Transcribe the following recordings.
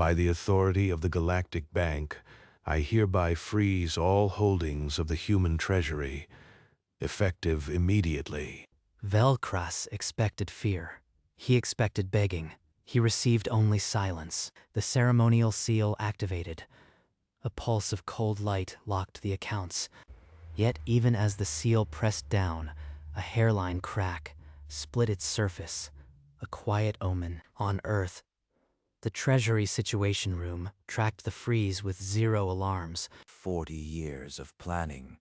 By the authority of the Galactic Bank, I hereby freeze all holdings of the human treasury, effective immediately. Velcras expected fear. He expected begging. He received only silence. The ceremonial seal activated. A pulse of cold light locked the accounts. Yet even as the seal pressed down, a hairline crack split its surface, a quiet omen. On Earth, the Treasury Situation Room tracked the freeze with 0 alarms. 40 years of planning,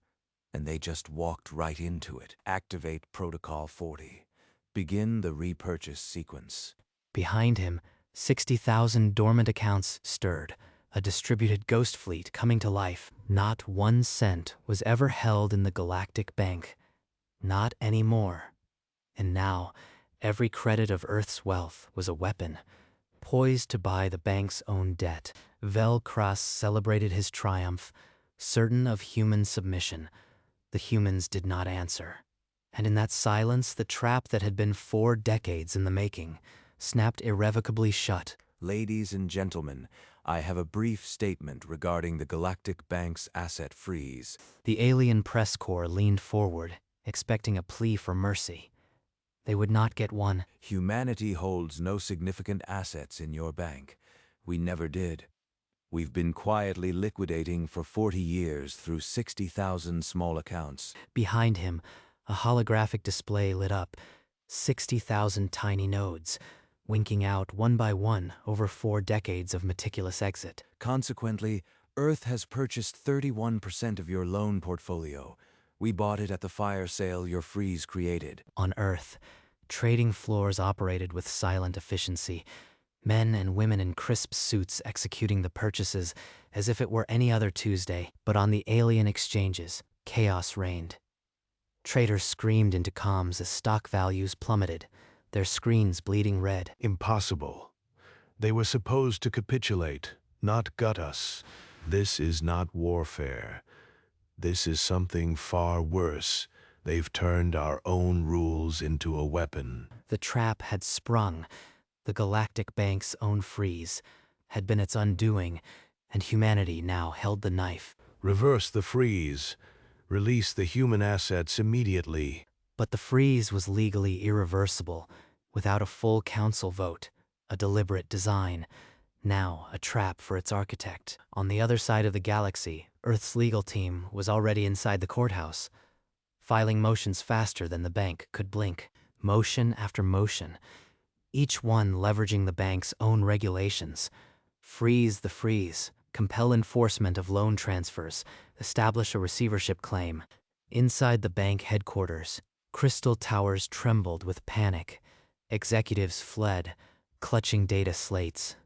and they just walked right into it. Activate Protocol 40. Begin the repurchase sequence. Behind him, 60,000 dormant accounts stirred, a distributed ghost fleet coming to life. Not 1 cent was ever held in the Galactic Bank. Not anymore. And now, every credit of Earth's wealth was a weapon, poised to buy the bank's own debt. Velcras celebrated his triumph, certain of human submission. The humans did not answer. And in that silence, the trap that had been 4 decades in the making snapped irrevocably shut. Ladies and gentlemen, I have a brief statement regarding the Galactic Bank's asset freeze. The alien press corps leaned forward, expecting a plea for mercy. They would not get one. Humanity holds no significant assets in your bank. We never did. We've been quietly liquidating for 40 years through 60,000 small accounts. Behind him, a holographic display lit up, 60,000 tiny nodes, winking out one by one over 4 decades of meticulous exit. Consequently, Earth has purchased 31% of your loan portfolio. We bought it at the fire sale your freeze created. On Earth, trading floors operated with silent efficiency, men and women in crisp suits executing the purchases as if it were any other Tuesday. But on the alien exchanges, chaos reigned. Traders screamed into comms as stock values plummeted, their screens bleeding red. Impossible. They were supposed to capitulate, not gut us. This is not warfare. This is something far worse. They've turned our own rules into a weapon. The trap had sprung. The Galactic Bank's own freeze had been its undoing, and humanity now held the knife. Reverse the freeze. Release the human assets immediately. But the freeze was legally irreversible, without a full council vote, a deliberate design, now a trap for its architect. On the other side of the galaxy, Earth's legal team was already inside the courthouse, filing motions faster than the bank could blink. Motion after motion, each one leveraging the bank's own regulations. Freeze the freeze, compel enforcement of loan transfers, establish a receivership claim. Inside the bank headquarters, crystal towers trembled with panic. Executives fled, clutching data slates.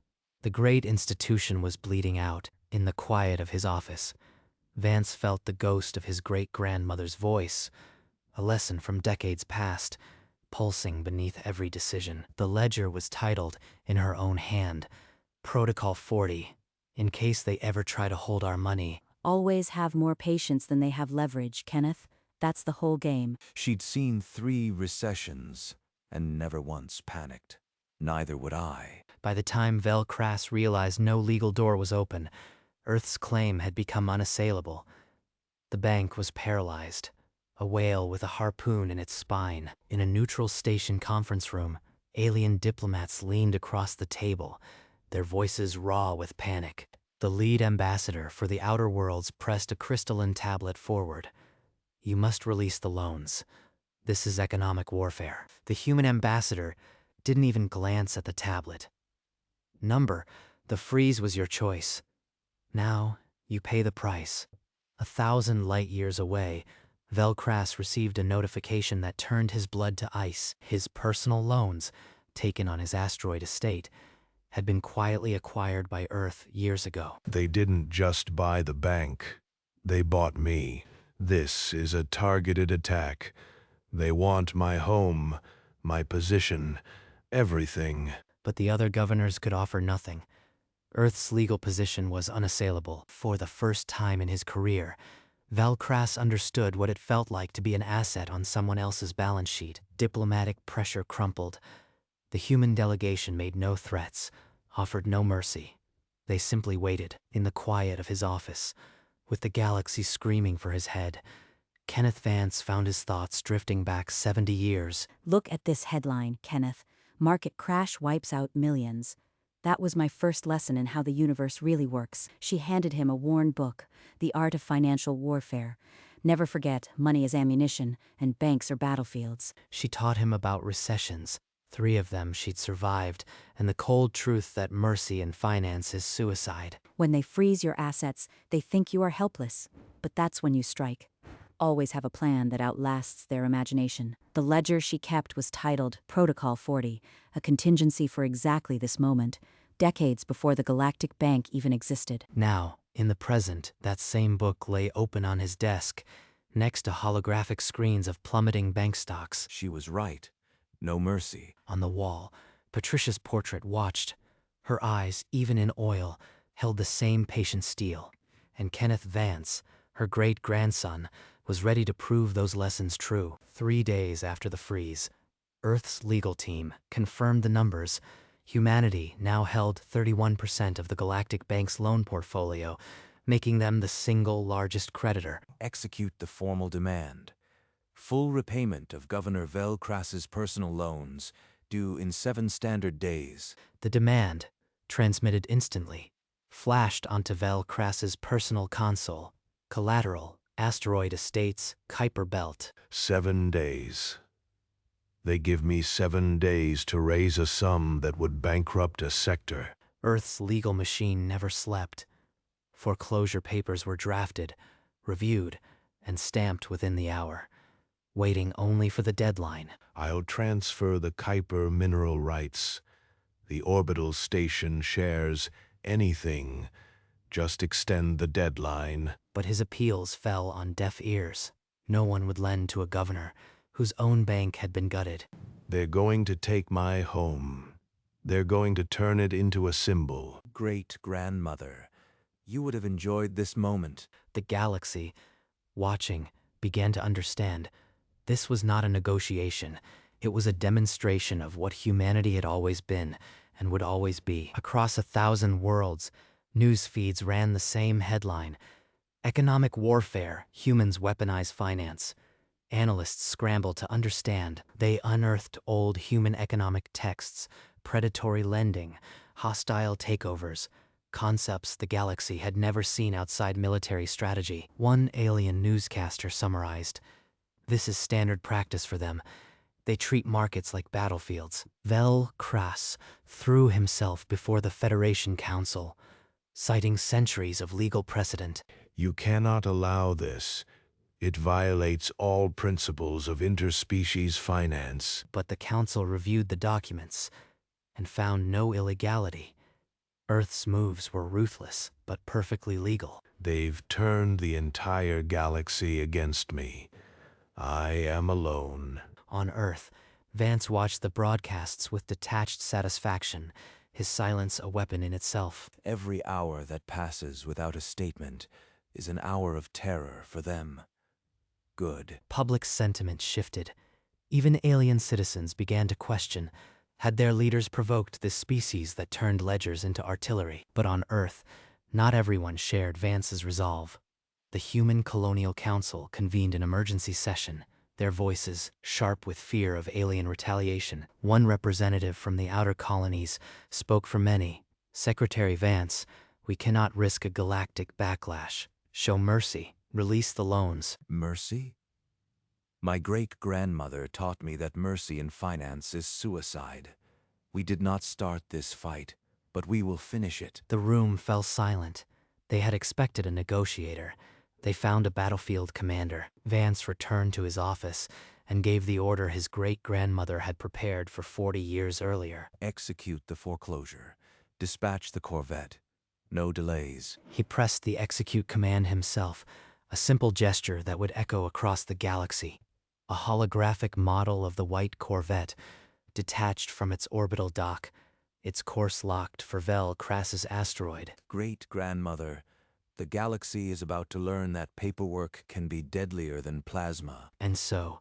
The great institution was bleeding out. In the quiet of his office, Vance felt the ghost of his great-grandmother's voice, a lesson from decades past, pulsing beneath every decision. The ledger was titled, in her own hand, Protocol 40, in case they ever try to hold our money. Always have more patience than they have leverage, Kenneth. That's the whole game. She'd seen 3 recessions and never once panicked. Neither would I. By the time Velcras realized no legal door was open, Earth's claim had become unassailable. The bank was paralyzed, a whale with a harpoon in its spine. In a neutral station conference room, alien diplomats leaned across the table, their voices raw with panic. The lead ambassador for the Outer Worlds pressed a crystalline tablet forward. You must release the loans. This is economic warfare. The human ambassador didn't even glance at the tablet. Number, the freeze was your choice. Now, you pay the price. 1,000 light years away, Velcras received a notification that turned his blood to ice. His personal loans, taken on his asteroid estate, had been quietly acquired by Earth years ago. They didn't just buy the bank. They bought me. This is a targeted attack. They want my home, my position, everything. But the other governors could offer nothing. Earth's legal position was unassailable. For the first time in his career, Velcras understood what it felt like to be an asset on someone else's balance sheet. Diplomatic pressure crumpled. The human delegation made no threats, offered no mercy. They simply waited, in the quiet of his office, with the galaxy screaming for his head. Kenneth Vance found his thoughts drifting back 70 years. Look at this headline, Kenneth. Market crash wipes out millions. That was my first lesson in how the universe really works. She handed him a worn book, The Art of Financial Warfare. Never forget, money is ammunition, and banks are battlefields. She taught him about recessions. 3 of them she'd survived, and the cold truth that mercy in finance is suicide. When they freeze your assets, they think you are helpless. But that's when you strike. Always have a plan that outlasts their imagination. The ledger she kept was titled Protocol 40, a contingency for exactly this moment, decades before the Galactic Bank even existed. Now, in the present, that same book lay open on his desk, next to holographic screens of plummeting bank stocks. She was right. No mercy. On the wall, Patricia's portrait watched. Her eyes, even in oil, held the same patient steel. And Kenneth Vance, her great-grandson, was ready to prove those lessons true. 3 days after the freeze, Earth's legal team confirmed the numbers. Humanity now held 31% of the Galactic Bank's loan portfolio, making them the single largest creditor. Execute the formal demand. Full repayment of Governor Vel Krass's personal loans, due in 7 standard days. The demand, transmitted instantly, flashed onto Vel Krass's personal console. Collateral, Asteroid Estates, Kuiper Belt. 7 days. They give me 7 days to raise a sum that would bankrupt a sector. Earth's legal machine never slept. Foreclosure papers were drafted, reviewed, and stamped within the hour, waiting only for the deadline. I'll transfer the Kuiper mineral rights. The orbital station shares anything. Just extend the deadline. But his appeals fell on deaf ears. No one would lend to a governor whose own bank had been gutted. They're going to take my home. They're going to turn it into a symbol. Great-grandmother, you would have enjoyed this moment. The galaxy, watching, began to understand. This was not a negotiation. It was a demonstration of what humanity had always been and would always be. Across 1,000 worlds, news feeds ran the same headline: Economic warfare, humans weaponize finance. Analysts scrambled to understand. They unearthed old human economic texts, predatory lending, hostile takeovers, concepts the galaxy had never seen outside military strategy. One alien newscaster summarized, "This is standard practice for them. They treat markets like battlefields." Vel Krass threw himself before the Federation Council, citing centuries of legal precedent. You cannot allow this. It violates all principles of interspecies finance. But the Council reviewed the documents and found no illegality. Earth's moves were ruthless, but perfectly legal. They've turned the entire galaxy against me. I am alone. On Earth, Vance watched the broadcasts with detached satisfaction, his silence a weapon in itself. Every hour that passes without a statement is an hour of terror for them. Good. Public sentiment shifted. Even alien citizens began to question, had their leaders provoked this species that turned ledgers into artillery? But on Earth, not everyone shared Vance's resolve. The Human Colonial Council convened an emergency session, their voices sharp with fear of alien retaliation. One representative from the outer colonies spoke for many. "Secretary Vance, we cannot risk a galactic backlash. Show mercy. Release the loans." Mercy? My great-grandmother taught me that mercy in finance is suicide. We did not start this fight, but we will finish it. The room fell silent. They had expected a negotiator. They found a battlefield commander. Vance returned to his office and gave the order his great-grandmother had prepared for 40 years earlier. Execute the foreclosure. Dispatch the corvette. No delays. He pressed the execute command himself, a simple gesture that would echo across the galaxy. A holographic model of the white corvette, detached from its orbital dock, its course locked for Vel Krass's asteroid. Great-grandmother, the galaxy is about to learn that paperwork can be deadlier than plasma. And so,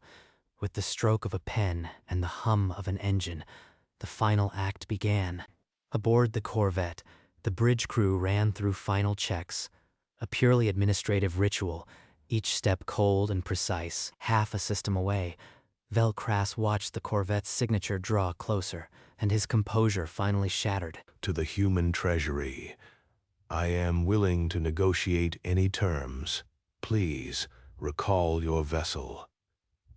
with the stroke of a pen and the hum of an engine, the final act began. Aboard the corvette, The bridge crew ran through final checks, a purely administrative ritual, each step cold and precise. Half a system away, Velcras watched the Corvette's signature draw closer, and his composure finally shattered. To the human treasury, I am willing to negotiate any terms. Please, recall your vessel.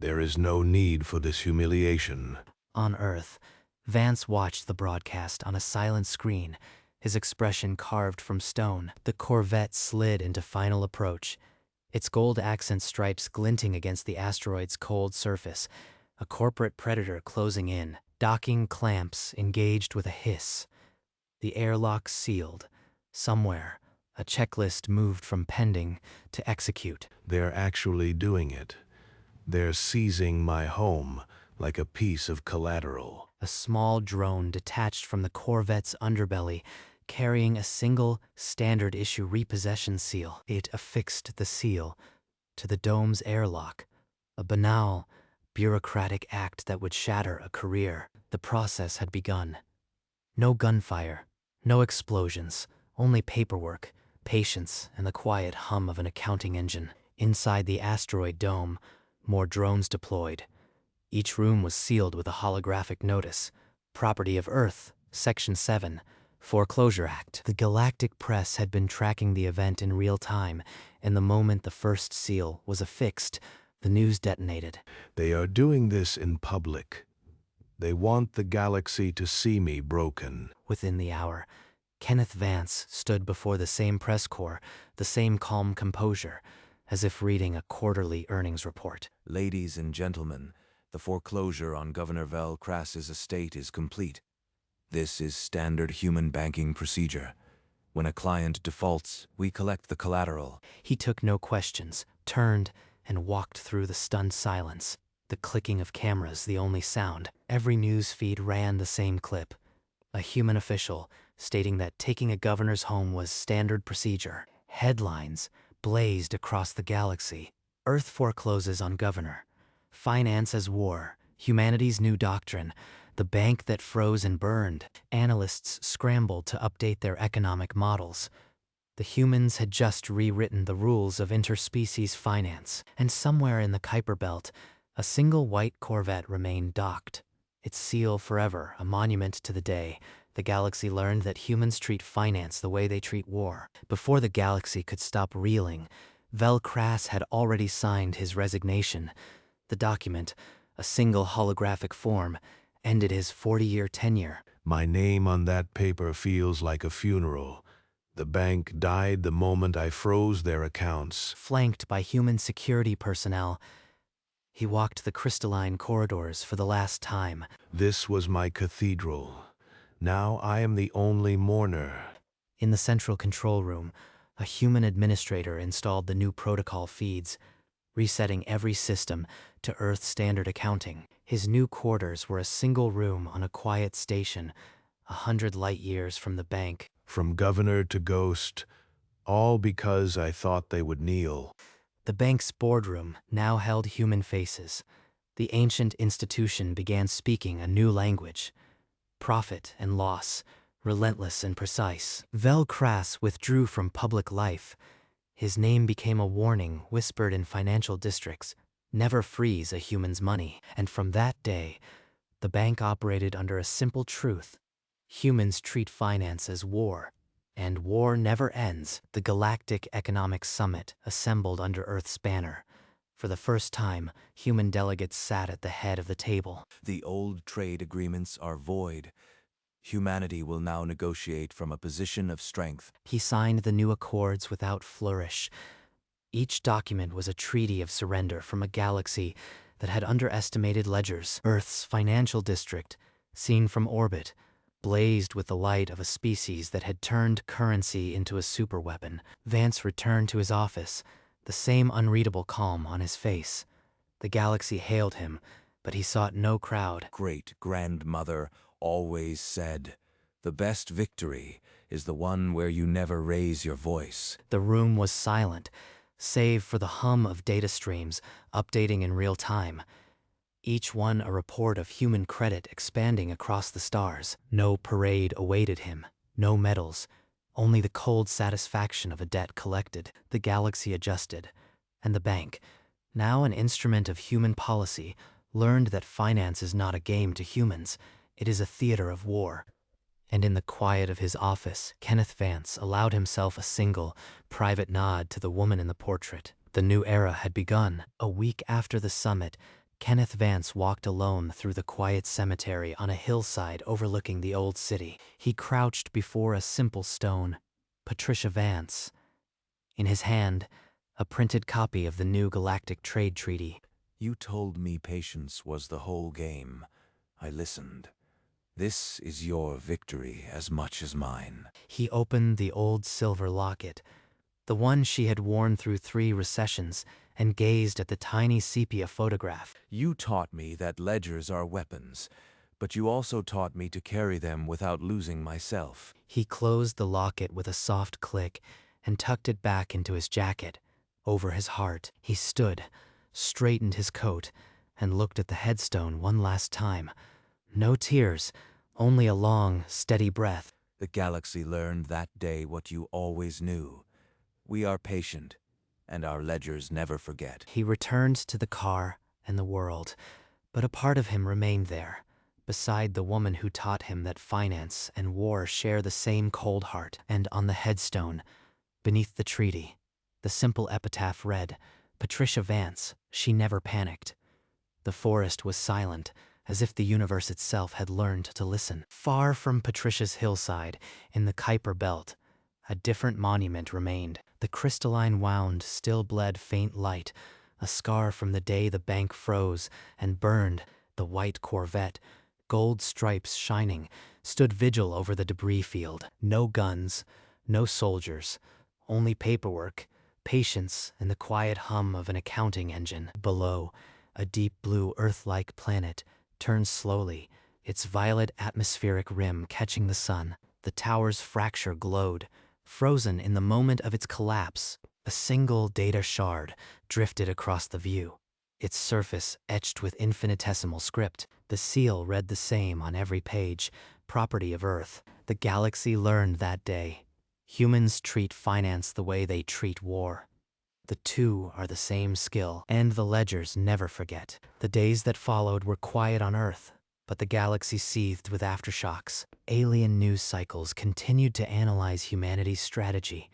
There is no need for this humiliation. On Earth, Vance watched the broadcast on a silent screen, his expression carved from stone. The Corvette slid into final approach, its gold accent stripes glinting against the asteroid's cold surface, a corporate predator closing in. Docking clamps engaged with a hiss. The airlock sealed. Somewhere, a checklist moved from pending to execute. They're actually doing it. They're seizing my home like a piece of collateral. A small drone detached from the Corvette's underbelly, carrying a single standard-issue repossession seal. It affixed the seal to the dome's airlock, a banal, bureaucratic act that would shatter a career. The process had begun. No gunfire, no explosions, only paperwork, patience, and the quiet hum of an accounting engine. Inside the asteroid dome, more drones deployed. Each room was sealed with a holographic notice. Property of Earth, Section 7, Foreclosure Act. The Galactic press had been tracking the event in real time, and the moment the first seal was affixed, the news detonated. They are doing this in public. They want the galaxy to see me broken. Within the hour, Kenneth Vance stood before the same press corps, the same calm composure, as if reading a quarterly earnings report. Ladies and gentlemen, the foreclosure on Governor Velcras's estate is complete. This is standard human banking procedure. When a client defaults, we collect the collateral. He took no questions, turned, and walked through the stunned silence. The clicking of cameras the only sound. Every news feed ran the same clip. A human official stating that taking a governor's home was standard procedure. Headlines blazed across the galaxy. Earth forecloses on governor. Finance as war. Humanity's new doctrine. The bank that froze and burned. Analysts scrambled to update their economic models. The humans had just rewritten the rules of interspecies finance, and somewhere in the Kuiper Belt, a single white Corvette remained docked, its seal forever a monument to the day the galaxy learned that humans treat finance the way they treat war. Before the galaxy could stop reeling, Velcras had already signed his resignation. The document, a single holographic form, ended his 40-year tenure. My name on that paper feels like a funeral. The bank died the moment I froze their accounts. Flanked by human security personnel, he walked the crystalline corridors for the last time. This was my cathedral. Now I am the only mourner. In the central control room, a human administrator installed the new protocol feeds, resetting every system to Earth standard accounting. His new quarters were a single room on a quiet station, 100 light years from the bank. From governor to ghost, all because I thought they would kneel. The bank's boardroom now held human faces. The ancient institution began speaking a new language. Profit and loss, relentless and precise. Velcras withdrew from public life. His name became a warning whispered in financial districts. Never freeze a human's money. And from that day, the bank operated under a simple truth. Humans treat finance as war, and war never ends. The Galactic Economic Summit assembled under Earth's banner. For the first time, human delegates sat at the head of the table. The old trade agreements are void. Humanity will now negotiate from a position of strength. He signed the new accords without flourish. Each document was a treaty of surrender from a galaxy that had underestimated ledgers. Earth's financial district, seen from orbit, blazed with the light of a species that had turned currency into a superweapon. Vance returned to his office, the same unreadable calm on his face. The galaxy hailed him, but he sought no crowd. Great-grandmother always said, "The best victory is the one where you never raise your voice." The room was silent, save for the hum of data streams updating in real time. Each one a report of human credit expanding across the stars. No parade awaited him, no medals, only the cold satisfaction of a debt collected. The galaxy adjusted, and the bank, now an instrument of human policy, learned that finance is not a game to humans, it is a theater of war. And in the quiet of his office, Kenneth Vance allowed himself a single, private nod to the woman in the portrait. The new era had begun. A week after the summit, Kenneth Vance walked alone through the quiet cemetery on a hillside overlooking the old city. He crouched before a simple stone, Patricia Vance. In his hand, a printed copy of the new Galactic Trade Treaty. You told me patience was the whole game. I listened. This is your victory as much as mine. He opened the old silver locket, the one she had worn through 3 recessions, and gazed at the tiny sepia photograph. You taught me that ledgers are weapons, but you also taught me to carry them without losing myself. He closed the locket with a soft click and tucked it back into his jacket. Over his heart, he stood, straightened his coat, and looked at the headstone one last time. No tears, only a long, steady breath. The galaxy learned that day what you always knew. We are patient, and our ledgers never forget. He returned to the car and the world, but a part of him remained there, beside the woman who taught him that finance and war share the same cold heart. And on the headstone, beneath the treaty, the simple epitaph read, "Patricia Vance, she never panicked." The forest was silent, as if the universe itself had learned to listen. Far from Patricia's hillside, in the Kuiper Belt, a different monument remained. The crystalline wound still bled faint light, a scar from the day the bank froze and burned. The white Corvette, gold stripes shining, stood vigil over the debris field. No guns, no soldiers, only paperwork, patience, and the quiet hum of an accounting engine. Below, a deep blue Earth-like planet turned slowly, its violet atmospheric rim catching the sun. The tower's fracture glowed, frozen in the moment of its collapse. A single data shard drifted across the view, its surface etched with infinitesimal script. The seal read the same on every page, property of Earth. The galaxy learned that day. Humans treat finance the way they treat war. The two are the same skill, and the ledgers never forget. The days that followed were quiet on Earth, but the galaxy seethed with aftershocks. Alien news cycles continued to analyze humanity's strategy,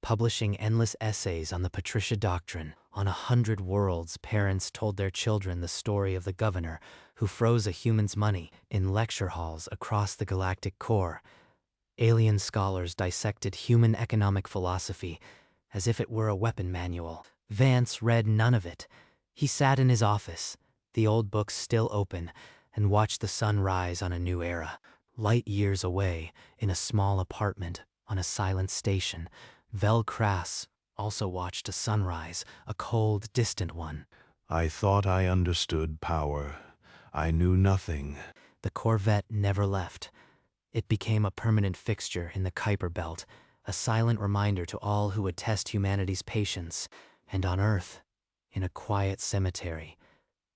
publishing endless essays on the Patricia Doctrine. On 100 worlds, parents told their children the story of the governor who froze a human's money. In lecture halls across the galactic core, alien scholars dissected human economic philosophy as if it were a weapon manual. Vance read none of it. He sat in his office, the old books still open, and watched the sun rise on a new era. Light years away, in a small apartment on a silent station, Vel Kras also watched a sunrise, a cold, distant one. I thought I understood power. I knew nothing. The Corvette never left. It became a permanent fixture in the Kuiper Belt, a silent reminder to all who would test humanity's patience. And on Earth, in a quiet cemetery,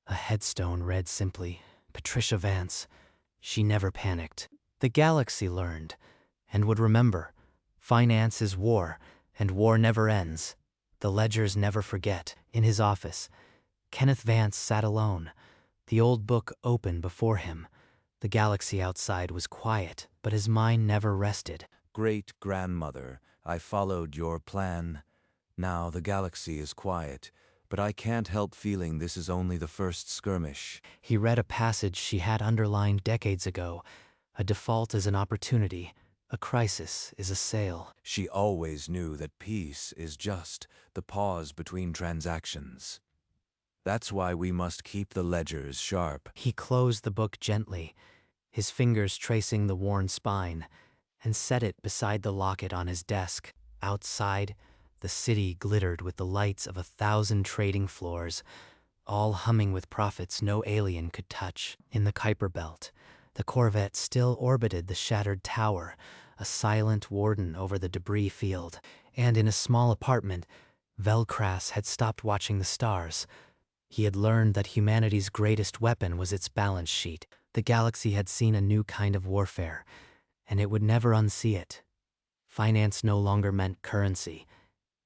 a headstone read simply, "Patricia Vance, she never panicked." The galaxy learned, and would remember, finance is war, and war never ends. The ledgers never forget. In his office, Kenneth Vance sat alone, the old book open before him. The galaxy outside was quiet, but his mind never rested. Great-grandmother, I followed your plan. Now the galaxy is quiet, but I can't help feeling this is only the first skirmish. He read a passage she had underlined decades ago. A default is an opportunity. A crisis is a sale. She always knew that peace is just the pause between transactions. That's why we must keep the ledgers sharp. He closed the book gently, his fingers tracing the worn spine, and set it beside the locket on his desk. Outside, the city glittered with the lights of 1,000 trading floors, all humming with profits no alien could touch. In the Kuiper Belt, the Corvette still orbited the shattered tower, a silent warden over the debris field. And in a small apartment, Vel Kras had stopped watching the stars. He had learned that humanity's greatest weapon was its balance sheet. The galaxy had seen a new kind of warfare, and it would never unsee it. Finance no longer meant currency.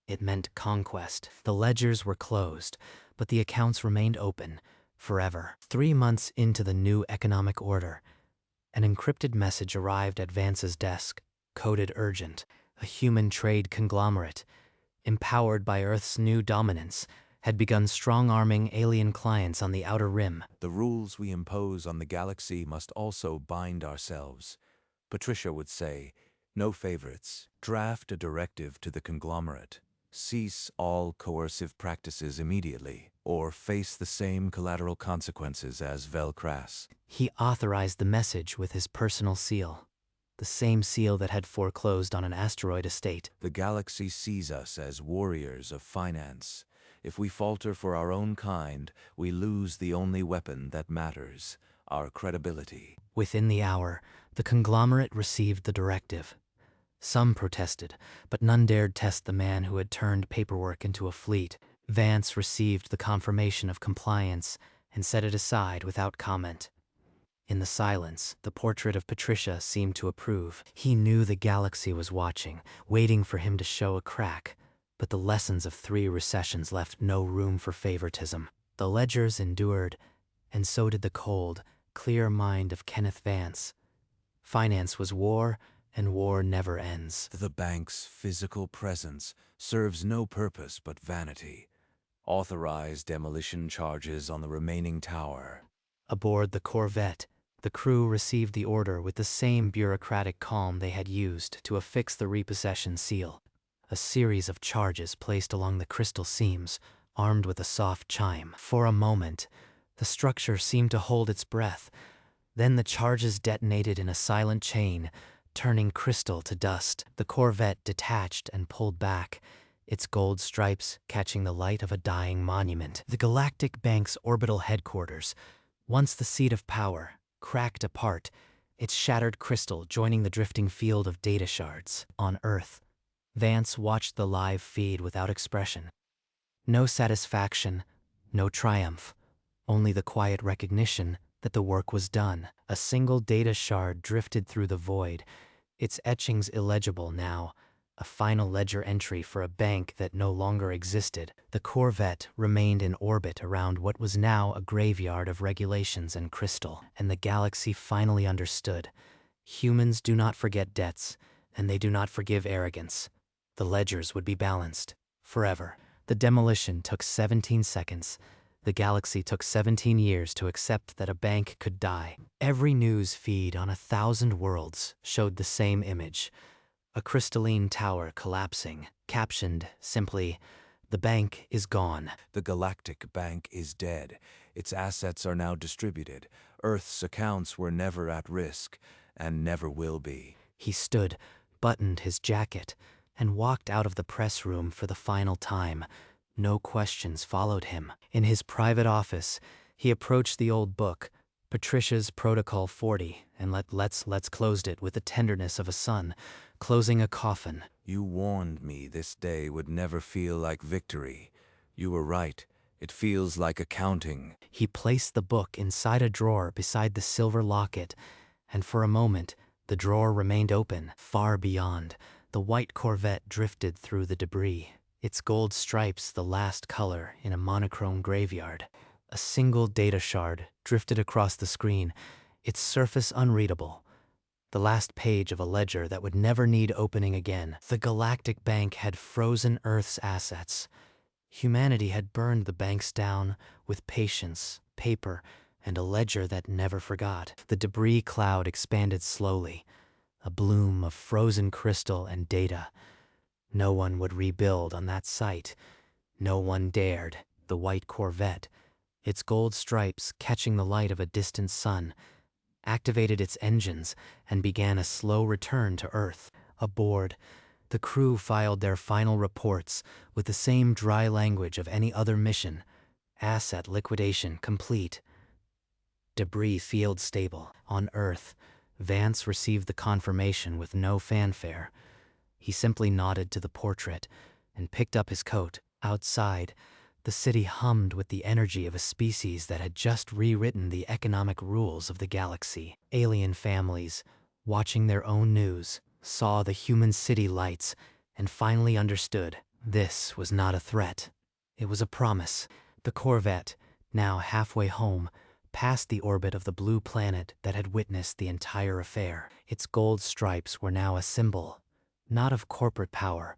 It meant conquest. The ledgers were closed, but the accounts remained open forever. 3 months into the new economic order, an encrypted message arrived at Vance's desk, coded urgent. A human trade conglomerate, empowered by Earth's new dominance, had begun strong-arming alien clients on the Outer Rim. The rules we impose on the galaxy must also bind ourselves. Patricia would say, no favorites. Draft a directive to the conglomerate. Cease all coercive practices immediately, or face the same collateral consequences as Velcras. He authorized the message with his personal seal, the same seal that had foreclosed on an asteroid estate. The galaxy sees us as warriors of finance. If we falter for our own kind, we lose the only weapon that matters, our credibility. Within the hour, the conglomerate received the directive. Some protested, but none dared test the man who had turned paperwork into a fleet. Vance received the confirmation of compliance and set it aside without comment. In the silence, the portrait of Patricia seemed to approve. He knew the galaxy was watching, waiting for him to show a crack, but the lessons of 3 recessions left no room for favoritism. The ledgers endured, and so did the cold, clear mind of Kenneth Vance. Finance was war, and war never ends. The bank's physical presence serves no purpose but vanity. Authorize demolition charges on the remaining tower. Aboard the Corvette, the crew received the order with the same bureaucratic calm they had used to affix the repossession seal. A series of charges placed along the crystal seams, armed with a soft chime. For a moment, the structure seemed to hold its breath. Then the charges detonated in a silent chain, turning crystal to dust. The Corvette detached and pulled back, its gold stripes catching the light of a dying monument. The Galactic Bank's orbital headquarters, once the seat of power, cracked apart, its shattered crystal joining the drifting field of data shards. On Earth, Vance watched the live feed without expression. No satisfaction, no triumph, only the quiet recognition that the work was done. A single data shard drifted through the void, its etchings illegible now, a final ledger entry for a bank that no longer existed. The Corvette remained in orbit around what was now a graveyard of regulations and crystal, and the galaxy finally understood. Humans do not forget debts, and they do not forgive arrogance. The ledgers would be balanced, forever. The demolition took 17 seconds. The galaxy took 17 years to accept that a bank could die. Every news feed on 1,000 worlds showed the same image. A crystalline tower collapsing, captioned simply, "The bank is gone." The Galactic Bank is dead. Its assets are now distributed. Earth's accounts were never at risk, and never will be. He stood, buttoned his jacket, and walked out of the press room for the final time. No questions followed him. In his private office, he approached the old book, Patricia's Protocol 40, and let's closed it with the tenderness of a son, closing a coffin. You warned me this day would never feel like victory. You were right. It feels like accounting. He placed the book inside a drawer beside the silver locket, and for a moment, the drawer remained open. Far beyond, the white Corvette drifted through the debris, its gold stripes the last color in a monochrome graveyard. A single data shard drifted across the screen, its surface unreadable. The last page of a ledger that would never need opening again. The Galactic Bank had frozen Earth's assets. Humanity had burned the banks down with patience, paper, and a ledger that never forgot. The debris cloud expanded slowly, a bloom of frozen crystal and data. No one would rebuild on that site. No one dared. The white Corvette, its gold stripes catching the light of a distant sun, activated its engines and began a slow return to Earth. Aboard, the crew filed their final reports with the same dry language of any other mission. Asset liquidation complete. Debris field stable. On Earth, Vance received the confirmation with no fanfare. He simply nodded to the portrait and picked up his coat. Outside, the city hummed with the energy of a species that had just rewritten the economic rules of the galaxy. Alien families, watching their own news, saw the human city lights, and finally understood this was not a threat. It was a promise. The Corvette, now halfway home, passed the orbit of the blue planet that had witnessed the entire affair. Its gold stripes were now a symbol, not of corporate power,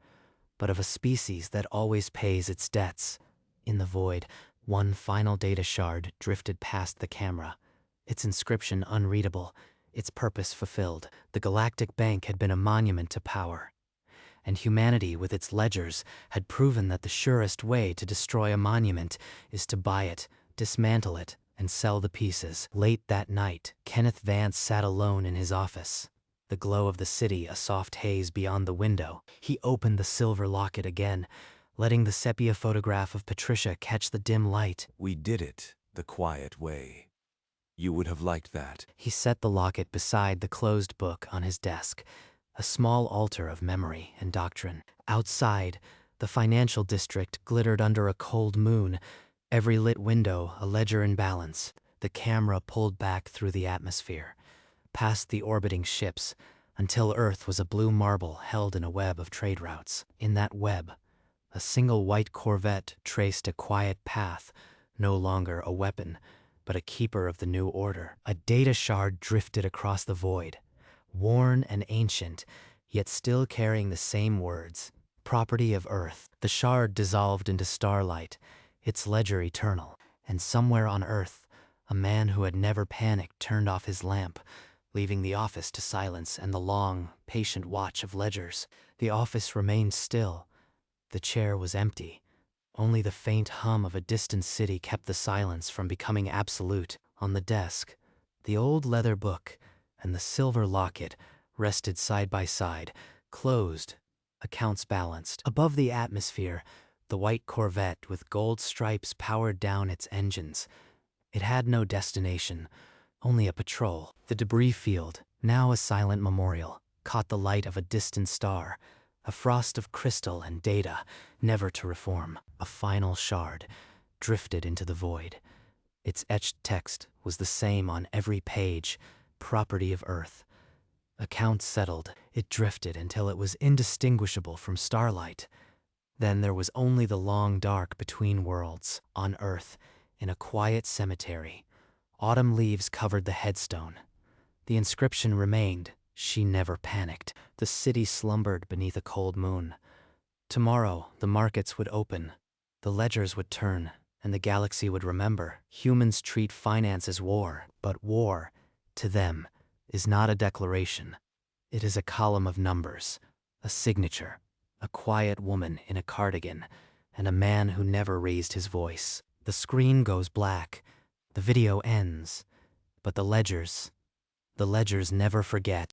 but of a species that always pays its debts. In the void, one final data shard drifted past the camera, its inscription unreadable, its purpose fulfilled. The Galactic Bank had been a monument to power, and humanity with its ledgers had proven that the surest way to destroy a monument is to buy it, dismantle it, and sell the pieces. Late that night, Kenneth Vance sat alone in his office, the glow of the city a soft haze beyond the window. He opened the silver locket again, letting the sepia photograph of Patricia catch the dim light. We did it the quiet way. You would have liked that. He set the locket beside the closed book on his desk, a small altar of memory and doctrine. Outside, the financial district glittered under a cold moon, every lit window a ledger in balance. The camera pulled back through the atmosphere, past the orbiting ships, until Earth was a blue marble held in a web of trade routes. In that web, a single white Corvette traced a quiet path, no longer a weapon, but a keeper of the new order. A data shard drifted across the void, worn and ancient, yet still carrying the same words, property of Earth. The shard dissolved into starlight, its ledger eternal, and somewhere on Earth, a man who had never panicked turned off his lamp, leaving the office to silence and the long, patient watch of ledgers. The office remained still. The chair was empty. Only the faint hum of a distant city kept the silence from becoming absolute. On the desk, the old leather book and the silver locket rested side by side, closed, accounts balanced. Above the atmosphere, the white Corvette with gold stripes powered down its engines. It had no destination, only a patrol. The debris field, now a silent memorial, caught the light of a distant star, a frost of crystal and data, never to reform. A final shard drifted into the void. Its etched text was the same on every page, property of Earth. Accounts settled, it drifted until it was indistinguishable from starlight. Then there was only the long dark between worlds, on Earth, in a quiet cemetery. Autumn leaves covered the headstone. The inscription remained, "She never panicked." The city slumbered beneath a cold moon. Tomorrow, the markets would open, the ledgers would turn, and the galaxy would remember. Humans treat finance as war, but war, to them, is not a declaration. It is a column of numbers, a signature, a quiet woman in a cardigan, and a man who never raised his voice. The screen goes black, the video ends, but the ledgers never forget.